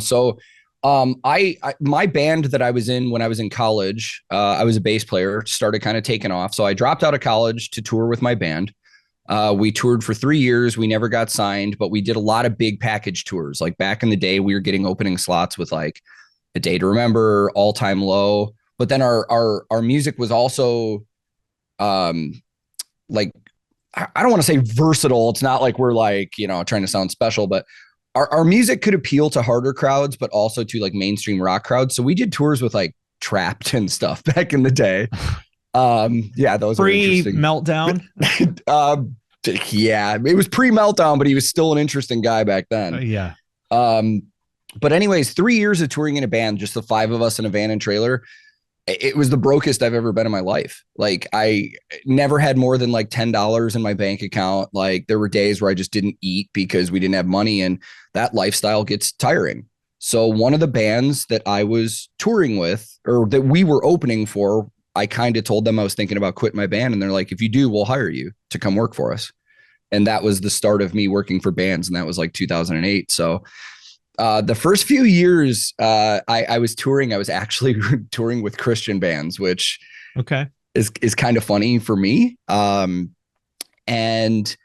So my band that I was in when I was in college, I was a bass player, started kind of taking off. So I dropped out of college to tour with my band. We toured for 3 years. We never got signed, but we did a lot of big package tours. Like back in the day, we were getting opening slots with like A Day to Remember, All Time Low. But then our music was also like, I don't want to say versatile. It's not like we're like, trying to sound special, but our music could appeal to harder crowds, but also to like mainstream rock crowds. So we did tours with like Trapt and stuff back in the day. Yeah, those are interesting. Meltdown. Yeah, it was pre-Meltdown, but he was still an interesting guy back then. Yeah. But anyways, 3 years of touring in a band, just the five of us in a van and trailer. It was the brokest I've ever been in my life. Like I never had more than like $10 in my bank account. Like there were days where I just didn't eat because we didn't have money, and that lifestyle gets tiring. So one of the bands that I was touring with, or that we were opening for, I kind of told them I was thinking about quitting my band, and they're like, if you do, we'll hire you to come work for us. And that was the start of me working for bands. And that was like 2008. So the first few years I was touring, I was actually touring with Christian bands, which is kind of funny for me. And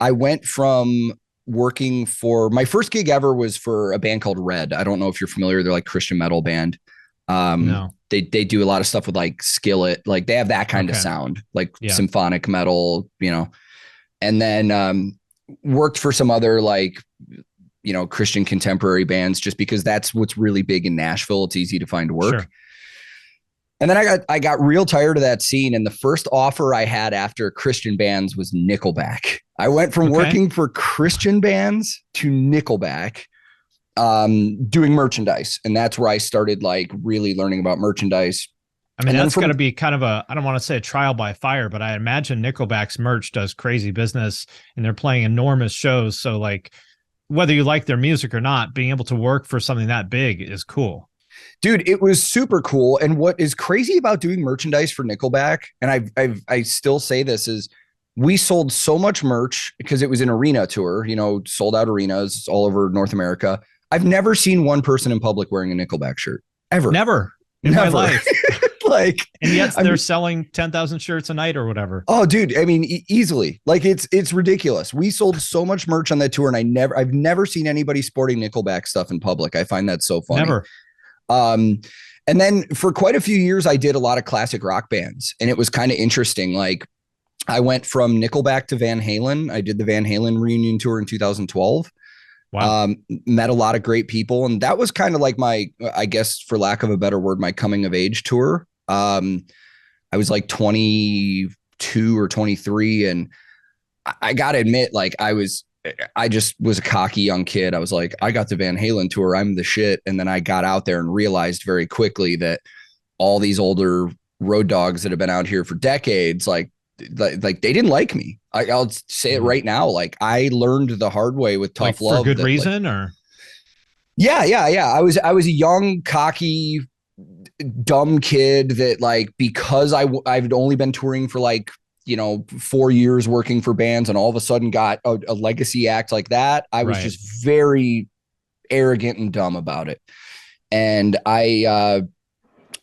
I went from working for, my first gig ever was for a band called Red. I don't know if you're familiar. They're like Christian metal band. No. They do a lot of stuff with like Skillet. Like they have that kind of sound, like symphonic metal, and then worked for some other like, Christian contemporary bands, just because that's what's really big in Nashville. It's easy to find work. Sure. And then I got real tired of that scene. And the first offer I had after Christian bands was Nickelback. I went from working for Christian bands to Nickelback, doing merchandise. And that's where I started like really learning about merchandise. I mean, that's going to be kind of I don't want to say a trial by fire, but I imagine Nickelback's merch does crazy business and they're playing enormous shows. So like, whether you like their music or not, being able to work for something that big is cool. Dude, it was super cool. And what is crazy about doing merchandise for Nickelback, and I still say this, is we sold so much merch because it was an arena tour, sold out arenas all over North America. I've never seen one person in public wearing a Nickelback shirt ever. Never in my life. Like, and yet they're selling 10,000 shirts a night or whatever. Oh, dude. I mean, easily. Like it's ridiculous. We sold so much merch on that tour, and I've never seen anybody sporting Nickelback stuff in public. I find that so funny. Never. And then for quite a few years, I did a lot of classic rock bands, and it was kind of interesting. Like I went from Nickelback to Van Halen. I did the Van Halen reunion tour in 2012. Wow. Met a lot of great people. And that was kind of like my, I guess for lack of a better word, my coming of age tour. I was like 22 or 23. And I got to admit, like I just was a cocky young kid. I was like, I got the Van Halen tour. I'm the shit. And then I got out there and realized very quickly that all these older road dogs that have been out here for decades, like they didn't like me. I'll say it right now. Like I learned the hard way with Tough Love. For good reason, or? Yeah. I was a young, cocky, dumb kid that like, because I've only been touring for like, 4 years working for bands, and all of a sudden got a legacy act like that. I was just very arrogant and dumb about it. And I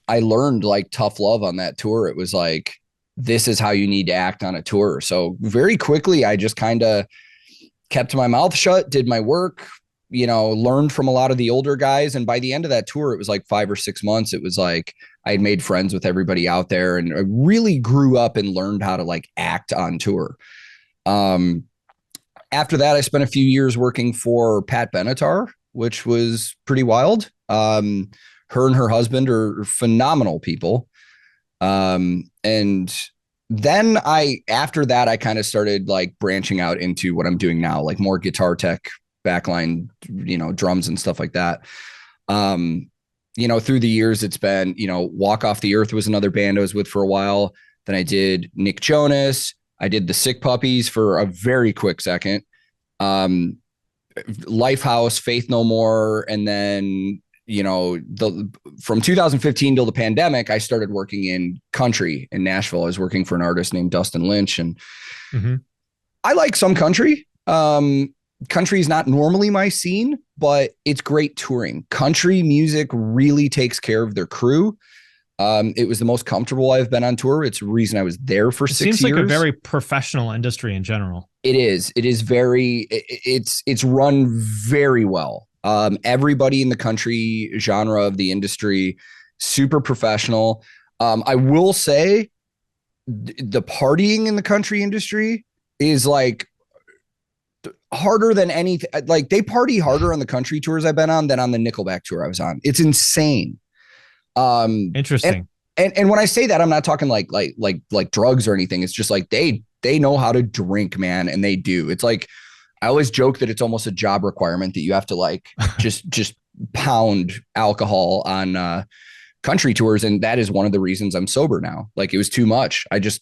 learned like tough love on that tour. It was like, this is how you need to act on a tour. So very quickly, I just kind of kept my mouth shut, did my work, learned from a lot of the older guys. And by the end of that tour, it was like 5 or 6 months. It was like, I had made friends with everybody out there, and I really grew up and learned how to like act on tour. After that, I spent a few years working for Pat Benatar, which was pretty wild. Her and her husband are phenomenal people. And then after that, I kind of started like branching out into what I'm doing now, like more guitar tech, backline, drums and stuff like that. Through the years, it's been, Walk Off the Earth was another band I was with for a while. Then I did Nick Jonas. I did the Sick Puppies for a very quick second. Lifehouse, Faith No More. And then, from 2015 till the pandemic, I started working in country in Nashville. I was working for an artist named Dustin Lynch. And I like some country. country is not normally my scene, but it's great touring. Country music really takes care of their crew. It was the most comfortable I've been on tour. It's the reason I was there for It 6 years. seems like a very professional industry in general. It is. It is very. It's run very well. Everybody in the country genre of the industry, super professional. I will say, the partying in the country industry is like harder than anything. Like they party harder on the country tours I've been on than on the Nickelback tour I was on. It's insane. Interesting. And when I say that, I'm not talking like drugs or anything. It's just like they know how to drink, man, and they do. It's like I always joke that it's almost a job requirement that you have to like just pound alcohol on country tours, and that is one of the reasons I'm sober now. Like it was too much. I just